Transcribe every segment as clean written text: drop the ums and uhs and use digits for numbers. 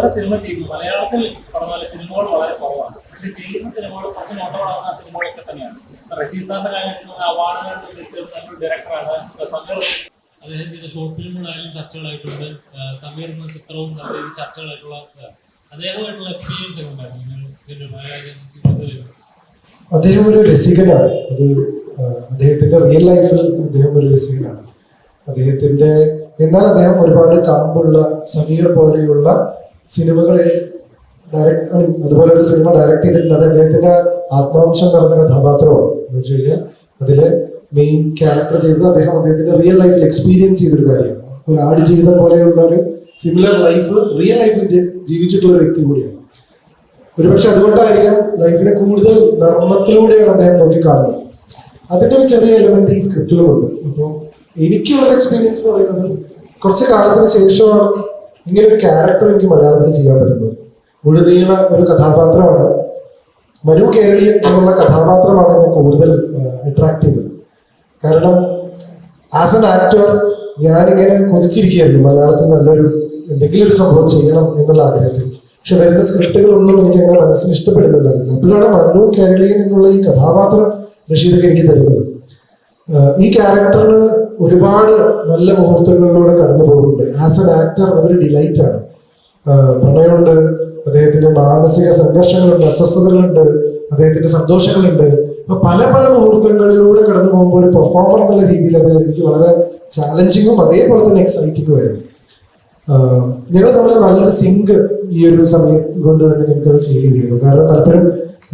ഓരോ സിനിമ ചെയ്യുന്നു. മലയാളത്തിൽ പറഞ്ഞ പോലെ സിനിമകൾ വളരെ കുറവാണ്. പക്ഷെ ചെയ്യുന്ന സിനിമകൾ കുറച്ച് നോട്ടമാകുന്ന സിനിമകളൊക്കെ തന്നെയാണ്. റഷീദ് സാറിന്റെ കാര്യത്തിൽ അവാർഡുകൾ ഡയറക്ടറാണ്. അദ്ദേഹത്തിന്റെ ഷോർട്ട് ഫിലിമുകളായാലും ചർച്ചകളായിട്ടുണ്ട്. സമീർ എന്ന ചിത്രവും നല്ല രീതിയിൽ ചർച്ചകളായിട്ടുള്ള അദ്ദേഹമായിട്ടുള്ള എക്സ്പീരിയൻസ് ഒക്കെ ഉണ്ടായിരുന്നു. അദ്ദേഹം ഒരു രസികനാണ്. അത് അദ്ദേഹത്തിന്റെ റിയൽ ലൈഫിൽ അദ്ദേഹം ഒരു രസികനാണ്. അദ്ദേഹത്തിന്റെ എന്നാൽ അദ്ദേഹം ഒരുപാട് കാമ്പുള്ള സമീർ പോലെയുള്ള സിനിമകളെ അതുപോലെ ഒരു സിനിമ ഡയറക്ട് ചെയ്തിട്ടുണ്ട്. അത് അദ്ദേഹത്തിന്റെ ആത്മാംശം നിറഞ്ഞ കഥാപാത്രമാണ്. എന്ന് വെച്ച് കഴിഞ്ഞാൽ അതിലെ മെയിൻ ക്യാരക്ടർ ചെയ്തത് അദ്ദേഹത്തിന്റെ റിയൽ ലൈഫിൽ എക്സ്പീരിയൻസ് ചെയ്തൊരു കാര്യമാണ്. ഒരു ആടുജീവിതം പോലെയുള്ള ഒരു സിമിലർ ലൈഫ് റിയൽ ലൈഫിൽ ജീവിച്ചിട്ടുള്ള ഒരു വ്യക്തി കൂടിയാണ്. ഒരുപക്ഷെ അതുകൊണ്ടായിരിക്കാം ലൈഫിനെ കൂടുതൽ നർമ്മത്തിലൂടെയാണ് അദ്ദേഹം നോക്കിക്കാണുന്നത്. അതിന്റെ ഒരു ചെറിയ എലമെന്റ് ഈ സ്ക്രിപ്റ്റുകളുണ്ട്. അപ്പോൾ എനിക്കുള്ള എക്സ്പീരിയൻസ് എന്ന് പറയുന്നത് കുറച്ച് കാലത്തിന് ശേഷമാണ് ഇങ്ങനെ ഒരു ക്യാരക്ടർ എനിക്ക് മലയാളത്തിൽ ചെയ്യാൻ പറ്റുന്നത്. മുഴുനീള ഒരു കഥാപാത്രമാണ്. മനു കേരളീയൻ എന്നുള്ള കഥാപാത്രമാണ് എന്നെ കൂടുതൽ അട്രാക്ട് ചെയ്തത്. കാരണം ആസ് എൻ ആക്ടർ ഞാനിങ്ങനെ കൊതിച്ചിരിക്കുകയായിരുന്നു മലയാളത്തിൽ നല്ലൊരു എന്തെങ്കിലും ഒരു സംഭവം ചെയ്യണം എന്നുള്ള ആഗ്രഹത്തിൽ. പക്ഷെ വരുന്ന സ്ക്രിപ്റ്റുകളൊന്നും എനിക്ക് അങ്ങനെ മനസ്സിന് ഇഷ്ടപ്പെടുന്നുണ്ടായിരുന്നില്ല. അപ്പോഴാണ് മനു കേരളീയൻ എന്നുള്ള ഈ കഥാപാത്രം റഷീദൊക്കെ എനിക്ക് തരുന്നത്. ഈ ക്യാരക്ടറിന് ഒരുപാട് നല്ല മുഹൂർത്തങ്ങളിലൂടെ കടന്നു പോകുന്നുണ്ട്. ആസ് എൻ ആക്ടർ അതൊരു ഡിലൈറ്റ് ആണ്. പ്രണയമുണ്ട്, അദ്ദേഹത്തിന്റെ മാനസിക സംഘർഷങ്ങളുണ്ട്, അസ്വസ്ഥതകളുണ്ട്, അദ്ദേഹത്തിന്റെ സന്തോഷങ്ങളുണ്ട്. അപ്പൊ പല പല മുഹൂർത്തങ്ങളിലൂടെ കടന്നു പോകുമ്പോൾ ഒരു പെർഫോമർ എന്നുള്ള രീതിയിൽ അത് എനിക്ക് വളരെ ചാലഞ്ചിങ്ങും അതേപോലെ തന്നെ എക്സൈറ്റിംഗും ആയിരുന്നു. ഞങ്ങൾ തമ്മിൽ നല്ലൊരു സിങ്ക് ഈ ഒരു സമയം കൊണ്ട് തന്നെ ഞങ്ങൾക്കത് ഫീൽ ചെയ്തിരുന്നു. കാരണം പലപ്പോഴും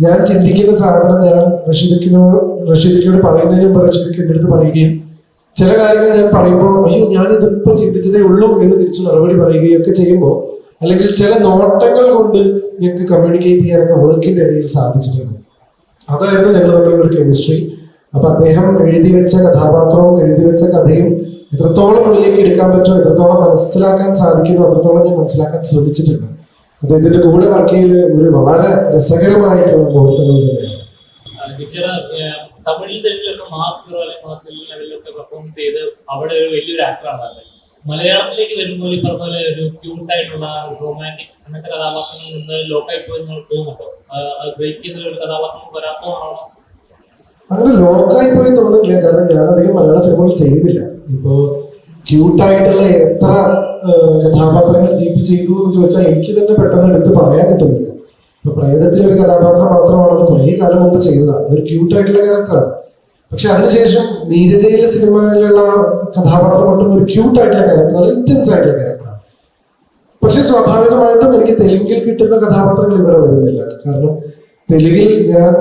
ഞാൻ ചിന്തിക്കുന്ന സാധനം ഞാൻ റഷീദയ്ക്കോട് പറയുന്നതിന് മുമ്പ് റഷീദയ്ക്ക് എൻ്റെ അടുത്ത് പറയുകയും ചില കാര്യങ്ങൾ ഞാൻ പറയുമ്പോൾ അയ്യോ ഞാനിതിപ്പോൾ ചിന്തിച്ചതേ ഉള്ളൂ എന്ന് തിരിച്ച് മറുപടി പറയുകയും ഒക്കെ ചെയ്യുമ്പോൾ അല്ലെങ്കിൽ ചില നോട്ടങ്ങൾ കൊണ്ട് ഞങ്ങൾക്ക് കമ്മ്യൂണിക്കേറ്റ് ചെയ്യാനൊക്കെ വർക്കിന്റെ ഇടയിൽ സാധിച്ചിട്ടുണ്ട്. അതായിരുന്നു ഞങ്ങൾ തമ്മിലുള്ള ഒരു കെമിസ്ട്രി. അപ്പൊ അദ്ദേഹം എഴുതി വെച്ച കഥാപാത്രവും എഴുതി വെച്ച കഥയും എത്രത്തോളം ഉള്ളിലേക്ക് എടുക്കാൻ പറ്റുമോ, എത്രത്തോളം മനസ്സിലാക്കാൻ സാധിക്കുമോ അത്രത്തോളം ഞാൻ മനസ്സിലാക്കാൻ ശ്രമിച്ചിട്ടുണ്ട്. അദ്ദേഹത്തിന്റെ കൂടെ വർക്ക് ചെയ്യൽ ഒരു വളരെ രസകരമായിട്ടുള്ള മുഹൂർത്തങ്ങൾ തന്നെയാണ്. തമിഴിൽ തെലുങ്കിലൊക്കെ മാസ് ഹീറോ അല്ലെങ്കിൽ മാസ് ലെവലിലൊക്കെ പെർഫോമൻസ് ചെയ്ത് അവിടെ ഒരു വലിയൊരു ആക്ടറാണ്. മലയാളത്തിലേക്ക് വരുമ്പോൾ ഈ പറഞ്ഞ പോലെ ഒരു ക്യൂട്ടായിട്ടുള്ള റൊമാൻറ്റിക് അങ്ങനത്തെ കഥാപാത്രങ്ങളിൽ നിന്ന് ലോക്കായി പോയി തോന്നുന്നുണ്ടോ? ബ്രേക്ക് ചെയ്യുന്ന ഒരു കഥാപാത്രം വരാത്തതാണോ? അങ്ങനെ ലോക്കായി പോയി തോന്നുന്നില്ല. കാരണം ഞാൻ അധികം മലയാള സിനിമകൾ ചെയ്യുന്നില്ല. ഇപ്പോ ക്യൂട്ടായിട്ടുള്ള എത്ര കഥാപാത്രങ്ങൾ ജീപ്പ് ചെയ്തു എന്ന് ചോദിച്ചാൽ എനിക്ക് തന്നെ പെട്ടെന്ന് എടുത്ത് പറയാൻ കിട്ടുന്നില്ല. ഇപ്പൊ പ്രേതത്തിലെ ഒരു കഥാപാത്രം മാത്രമാണ് കുറേ കാലം മുമ്പ് ചെയ്തതാണ്. ഒരു ക്യൂട്ടായിട്ടുള്ള ക്യാരക്ടറാണ്. പക്ഷെ അതിനുശേഷം നീരജയിലെ സിനിമയിലുള്ള കഥാപാത്രം കൊണ്ടും ഒരു ക്യൂട്ടായിട്ടുള്ള ക്യാരക്ടർ, ഇന്റൻസ് ആയിട്ടുള്ള ക്യാരക്ടറാണ്. പക്ഷെ സ്വാഭാവികമായിട്ടും എനിക്ക് തെലുങ്കിൽ കിട്ടുന്ന കഥാപാത്രങ്ങൾ ഇവിടെ വരുന്നില്ല. കാരണം തെലുങ്കിൽ ഞാൻ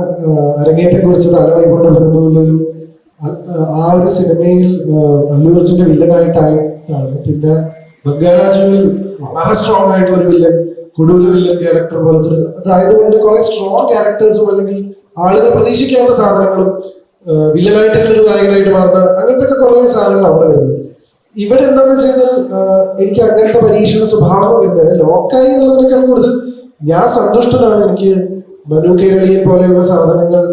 അരങ്ങേറ്റം കുറിച്ചത് അലവൈകൊണ്ട് വരുന്നൊരു ആ ഒരു സിനിമയിൽ അല്ലു അർജുന്റെ വില്ലനായിട്ടാണ്. പിന്നെ ബംഗാരാജുവിൽ വളരെ സ്ട്രോങ് ആയിട്ടുള്ള ഒരു വില്ലൻ, കൊടൂര് വില്ലൻ ക്യാരക്ടർ പോലത്തെ ഒരു അതായതുകൊണ്ട് കുറെ സ്ട്രോങ് ക്യാരക്ടേഴ്സും അല്ലെങ്കിൽ ആളുകൾ പ്രതീക്ഷിക്കാത്ത സാധനങ്ങളും വില്ലനായിട്ട് ഒരു നായകനായിട്ട് മാറുന്ന അങ്ങനത്തെ ഒക്കെ കുറെ സാധനങ്ങൾ അവിടെ വരുന്നത്. ഇവിടെ എന്താണെന്ന് വെച്ച് കഴിഞ്ഞാൽ എനിക്ക് അങ്ങനത്തെ പരീക്ഷണ സ്വഭാവം വരുന്നത് ലോക്കായി എന്നുള്ളതിനേക്കാൾ കൂടുതൽ ഞാൻ സന്തുഷ്ടനാണ്. എനിക്ക് മനു കേരളീയൻ പോലെയുള്ള സാധനങ്ങൾ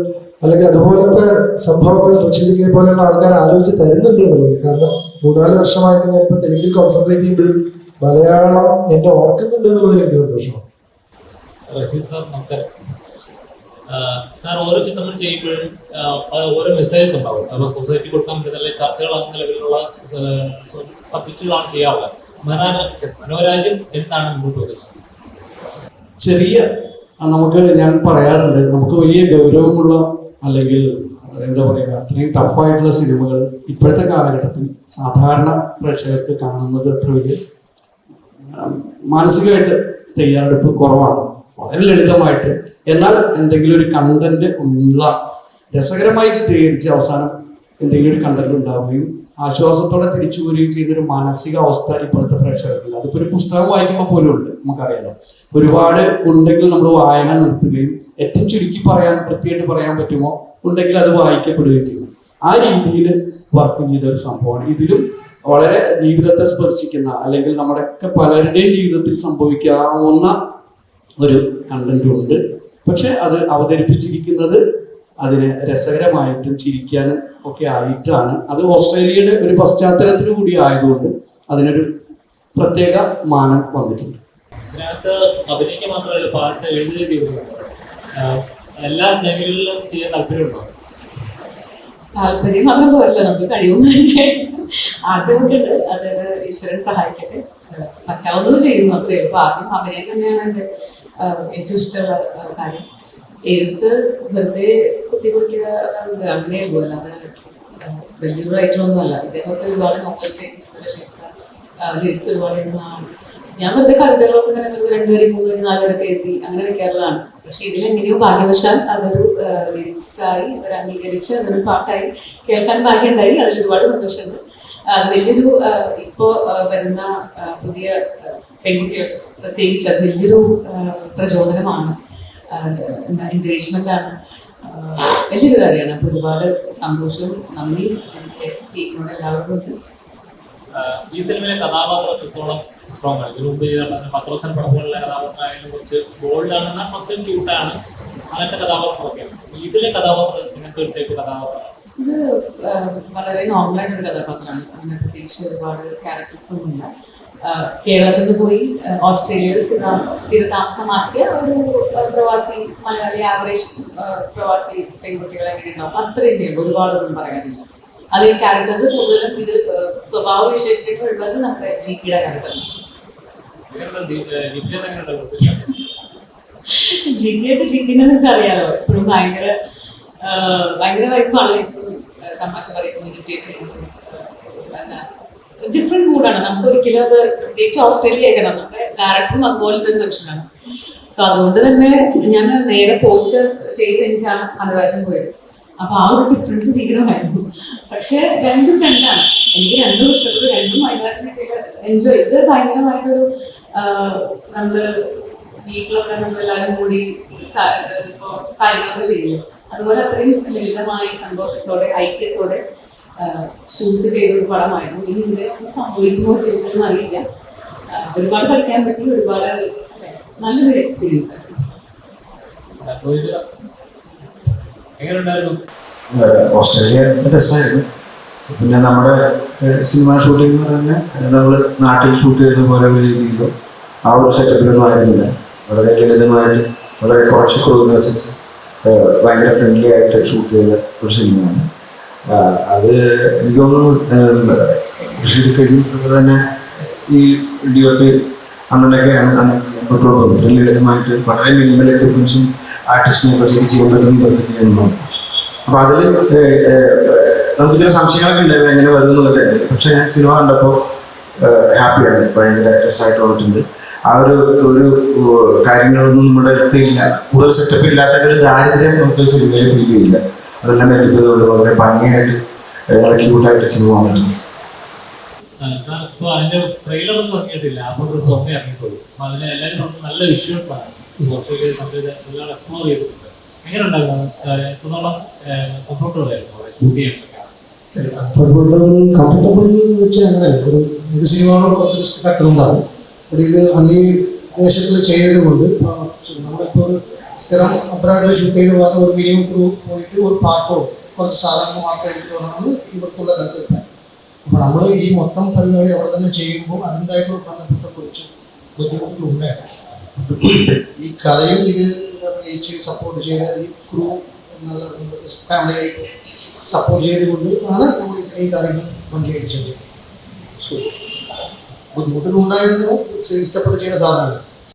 അല്ലെങ്കിൽ അതുപോലത്തെ സംഭവങ്ങൾ റഷീദിനെ പോലെയുള്ള ആൾക്കാർ ആലോചിച്ച് തരുന്നുണ്ട് എന്നുള്ളത്. കാരണം 3-4 വർഷമായിട്ട് ഞാനിപ്പോൾ തെലുങ്കിൽ കോൺസെൻട്രേറ്റ് ചെയ്യുമ്പോഴും മലയാളം എന്നെ ഓർക്കുന്നുണ്ട് എന്നുള്ളതിൽ എനിക്ക് സന്തോഷമാണ്. റഷീദ് സാർ നമസ്കാരം. സാർ ഓരോ ചിത്രങ്ങൾ ചെയ്യുമ്പോഴും ഓരോ മെസ്സേജസ് ഉണ്ടാവും. അപ്പോൾ സൊസൈറ്റി കൊടുക്കാൻ പറ്റുന്ന ചർച്ചകൾ അങ്ങനെ ലെവലിലുള്ള സബ്ജക്റ്റുകളാണ് ചെയ്യാറുള്ളത്. മനോരാജ്യം എന്താണ് മുമ്പോട്ട് വരുന്നത്? ചെറിയ നമുക്ക് ഞാൻ പറയാറുണ്ട്, നമുക്ക് വലിയ ഗൗരവമുള്ള അല്ലെങ്കിൽ എന്താ പറയുക അത്രയും ടഫായിട്ടുള്ള സിനിമകൾ ഇപ്പോഴത്തെ കാലഘട്ടത്തിൽ സാധാരണ പ്രേക്ഷകർക്ക് കാണുന്നത് അത്ര വലിയ മാനസികമായിട്ട് തയ്യാറെടുപ്പ് കുറവാണ്. വളരെ ലളിതമായിട്ട് എന്നാൽ എന്തെങ്കിലും ഒരു കണ്ടന്റ് ഉള്ള രസകരമായി ചിത്രീകരിച്ച് അവസാനം എന്തെങ്കിലും ഒരു കണ്ടന്റ് ഉണ്ടാവുകയും ആശ്വാസത്തോടെ തിരിച്ചു വരികയും ചെയ്യുന്നൊരു മാനസികാവസ്ഥ ഇപ്പോഴത്തെ പ്രേക്ഷകർക്കില്ല. അതിപ്പോൾ ഒരു പുസ്തകം വായിക്കുമ്പോൾ പോലും ഉണ്ട്. നമുക്കറിയാലോ ഒരുപാട് ഉണ്ടെങ്കിൽ നമ്മൾ വായന നിർത്തുകയും ഏറ്റവും ചുരുക്കി പറയാൻ വൃത്തിയായിട്ട് പറയാൻ പറ്റുമോ ഉണ്ടെങ്കിൽ അത് വായിക്കപ്പെടുകയും ചെയ്യും. ആ രീതിയിൽ വർക്ക് ചെയ്ത ഒരു സംഭവമാണ്. ഇതിലും വളരെ ജീവിതത്തെ സ്പർശിക്കുന്ന അല്ലെങ്കിൽ നമ്മുടെയൊക്കെ പലരുടെയും ജീവിതത്തിൽ സംഭവിക്കാവുന്ന ഒരു കണ്ടന്റും ഉണ്ട്. പക്ഷെ അത് അവതരിപ്പിച്ചിരിക്കുന്നത് അതിന് രസകരമായിട്ടും ചിരിക്കാനും ഒക്കെ ആയിട്ടാണ്. അത് ഓസ്ട്രേലിയയുടെ ഒരു പശ്ചാത്തലത്തിൽ കൂടി ആയതുകൊണ്ട് അതിനൊരു പ്രത്യേക മാനം വന്നിട്ടുണ്ട്. ഇതിനകത്ത് അഭിനയിക്കാൻ മാത്രമല്ല പാട്ട് എഴുതുകയും ചെയ്തിട്ടുണ്ട്. എല്ലാ മേഖലകളിലും ചെയ്യാൻ താല്പര്യമുണ്ടോ? താല്പര്യം മാത്രം പോരല്ലോ, നമുക്ക് കഴിയുന്നതിന്റെ ആഗ്രഹമൊക്കെ ഉണ്ട്. അത് ഈശ്വരൻ സഹായിക്കട്ടെ. പറ്റാവുന്നത് ചെയ്യുന്നു അത്രേ. അപ്പൊ ആദ്യം അഭിനയം തന്നെയാണ് എൻ്റെ ഏറ്റവും ഇഷ്ടമുള്ള കാര്യം. എഴുത്ത് വെറുതെ കുത്തിക്കുറിക്കുക അങ്ങനെയുള്ളൂ, അല്ലാതെ വലിയൊരു റൈറ്ററൊന്നും അല്ല. ഇദ്ദേഹത്തെ ഒരുപാട് നോവൽസ് എഴുതിയിട്ടുണ്ട്, ലിറിക്സ് ഒരുപാട് എഴുതുന്നതാണ്. ഞാൻ വെറുതെ കവിതകളൊക്കെ ഇങ്ങനെ വെറുതെ 2 വരി 3 വരി 4 വരൊക്കെ എഴുതി അങ്ങനെ വെക്കാറുള്ളതാണ്. പക്ഷെ ഇതിലെങ്ങനെയോ ഭാഗ്യവശാൽ അതൊരു ലിറിക്സ് ആയി ഒരു അംഗീകരിച്ച് അതൊരു പാട്ടായി കേൾക്കാൻ ഭാഗ്യമുണ്ടായി. അതിലൊരുപാട് സന്തോഷമുണ്ട്. വലിയൊരു ഇപ്പോൾ വരുന്ന പുതിയ പെൺകുട്ടികൾ പ്രത്യേകിച്ച് അത് വലിയൊരു പ്രചോദനമാണ്, എൻകറേജ്മെന്റ് ആണ്, വലിയൊരു കാര്യമാണ്. അപ്പോൾ ഒരുപാട് സന്തോഷവും നന്ദി എനിക്ക് ടീമിനോട് എല്ലാവർക്കും ഉണ്ട്. ഈ സിനിമയിലെ കഥാപാത്രം എത്രത്തോളം സ്ട്രോങ് ആണ്? ഇതിനു മുമ്പ് ചെയ്ത പത്രോസൻ പടം പോലുള്ള കഥാപാത്രമായാലും കുറച്ച് ബോൾഡാണ്, എന്നാൽ കുറച്ച് ക്യൂട്ടാണ്, അങ്ങനത്തെ കഥാപാത്രമൊക്കെയാണ്. ഇതിലെ കഥാപാത്രം ഇങ്ങനത്തെ ഒരു ടൈപ്പ് കഥാപാത്രമാണ്? ഇത് വളരെ നോർമലായിട്ടൊരു കഥാപാത്രമാണ്. അങ്ങനെ പ്രത്യേകിച്ച് ഒരുപാട് ക്യാരക്ടേഴ്സ് ഒന്നുമില്ല. കേരളത്തിൽ നിന്ന് പോയി ഓസ്ട്രേലിയയിൽ സ്ഥിരതാമസമാക്കിയ ഒരു പ്രവാസി മലയാളി ആവറേജ് പ്രവാസി പെൺകുട്ടികളെ എങ്ങനെയുണ്ടാവും അത്രയും ഒരുപാടൊന്നും പറയാനില്ല. അത് ഈ ക്യാരക്ടേഴ്സ് കൂടുതലും ഇതിൽ സ്വഭാവ വിശേഷങ്ങൾ ഉള്ളത് നമ്മുടെ ജിപിയുടെ ക്യാരക്ടറാണ്. ജിപിയായിട്ട് ജിപിനെ നിങ്ങൾക്ക് അറിയാലോ, എപ്പോഴും ഭയങ്കര വൈപ്പാണ്. എപ്പോഴും തമാശ പറയുന്നത്, ഇറിറ്റേറ്റ് ചെയ്യുന്നത്, ഡിഫറെന്റ് മൂഡാണ്. നമുക്ക് ഒരിക്കലും അത് പ്രത്യേകിച്ച് ഓസ്ട്രേലിയ ആയിരിക്കണം. നമ്മുടെ ഡയറക്ടറും അതുപോലെ തന്നെ മനുഷ്യനാണ്. സോ അതുകൊണ്ട് തന്നെ ഞാൻ നേരെ പോച്ച് ചെയ്ത് എനിക്കാണ് അനുരാജൻ പോയത്. അപ്പൊ ആ ഒരു ഡിഫറൻസ് ഭീകരമായിരുന്നു. പക്ഷെ രണ്ടും രണ്ടാണ്. എനിക്ക് രണ്ടും ഇഷ്ടപ്പെട്ടു, രണ്ടും ഭയങ്കരമായിട്ട് എൻജോയ് ചെയ്ത്. ഭയങ്കരമായിട്ടൊരു നമ്മള് വീട്ടിലൊക്കെ നമ്മളെല്ലാവരും കൂടി ഇപ്പൊ കാര്യങ്ങളൊക്കെ ചെയ്യില്ല, അതുപോലെ അത്രയും ലളിതമായി സന്തോഷത്തോടെ ഐക്യത്തോടെ ഷൂട്ട് ചെയ്ത ഒരു പടമായിരുന്നു. ഇനി ഇതിനെ സംഭവിക്കുമോ ചെയ്യുന്നതെന്ന് അറിയില്ല. ഒരുപാട് പഠിക്കാൻ പറ്റി, ഒരുപാട് നല്ലൊരു എക്സ്പീരിയൻസ് ആയിരുന്നു. ഓസ്ട്രേലിയ രസമായിരുന്നു. പിന്നെ നമ്മുടെ സിനിമ ഷൂട്ടിംഗ് എന്ന് പറഞ്ഞാൽ നമ്മൾ നാട്ടിൽ ഷൂട്ട് ചെയ്യുന്ന പോലെ ഒരു രീതിയിലോ ആ ഒരു സെറ്റപ്പിലൊന്നും ആയിരുന്നില്ല. വളരെ ലളിതമായിട്ട് വളരെ കുറച്ച് ക്രൂവിനെ വെച്ചിട്ട് ഭയങ്കര ഫ്രണ്ട്ലി ആയിട്ട് ഷൂട്ട് ചെയ്ത ഒരു സിനിമയാണ് അത്. എനിക്ക് തോന്നുന്നു കഴിഞ്ഞപ്പോൾ തന്നെ ഈ DOP അന്നൊക്കെയാണ് ലളിതമായിട്ട് വളരെ മിനിമൽ എക്യുപ്മെൻസും ആർട്ടിസ്റ്റിനെ പറ്റി ചെയ്യാൻ പറ്റുന്ന. അപ്പോൾ അതിൽ നമുക്ക് ചില സംശയങ്ങളൊക്കെ ഉണ്ടായിരുന്നു എങ്ങനെ വരുന്നുള്ളതൊക്കെ. പക്ഷെ ഞാൻ സിനിമ കണ്ടപ്പോൾ ഹാപ്പിയാണ്, ഭയങ്കര രസമായിട്ട് വന്നിട്ടുണ്ട്. ആ ഒരു കാര്യങ്ങളൊന്നും നമ്മുടെ അടുത്തില്ല, കൂടുതൽ സെറ്റപ്പ് ഇല്ലാത്ത ഒരു ദാരിദ്ര്യം നമുക്ക് സിനിമയിൽ ഫീൽ ചെയ്യില്ല. അതെല്ലാം എടുത്തതുകൊണ്ട് വളരെ ഭംഗിയായിട്ട് വളരെ ക്യൂട്ടായിട്ട് സിനിമ വന്നിട്ടുണ്ട്. അതിന്റെ ട്രെയിലർ ഒന്നും ഇറങ്ങിയിട്ടില്ല, അപ്പോൾ ഒരു സോങ് ഇറങ്ങിയിട്ടുള്ളൂ. അപ്പൊ അതിന് എല്ലാവരും നല്ല വിഷ്വൽസ് ആണ്. ഓസ്ട്രേലിയയിൽ നമ്മൾ എല്ലാം എക്സ്പ്ലോർ ചെയ്തിട്ടുണ്ട്. എങ്ങനെ ഉണ്ടായിരുന്നു? കംഫർട്ടബിൾ വെച്ചാൽ അങ്ങനെയല്ല. ഒരു ഇത് സിനിമകളോട് കുറച്ച് റിസ്ക് ഫാക്ടർ ഉണ്ടാകും. ഒരു ഇത് അന്യ ദേശങ്ങളിൽ ചെയ്തത് കൊണ്ട് നമ്മളിപ്പോൾ ഒരു സ്ഥിരം അബ്രാഡിൽ ഷൂട്ട് ചെയ്ത് പോകുന്ന ഒരു മിനിമം ക്രൂ പോയിട്ട് ഒരു പാട്ടോ കുറച്ച് സാധനങ്ങൾ മാത്രം എടുത്തു വേണമെന്ന് ഇവർക്കുള്ള കൺസെപ്റ്റാണ്. അപ്പോൾ നമ്മൾ ഈ മൊത്തം പരിപാടി അവിടെ തന്നെ ചെയ്യുമ്പോൾ അതിൻ്റെതായിട്ട് ബന്ധപ്പെട്ട കുറച്ച് ബുദ്ധിമുട്ടുകളുണ്ടായിരുന്നു. ഈ കഥയും ഇത് സപ്പോർട്ട് ചെയ്ത ഈ ക്രൂ എന്നുള്ള ഫാമിലിയായിട്ട് സപ്പോർട്ട് ചെയ്തുകൊണ്ട് ആണ് നമ്മൾ ഇത്രയും കാര്യങ്ങൾ പങ്കുവയ്ച്ചത്. സോ ബുദ്ധിമുട്ടുകളുണ്ടായിരുന്നു, ഇഷ്ടപ്പെട്ട് ചെയ്യുന്ന സാധനമാണ്.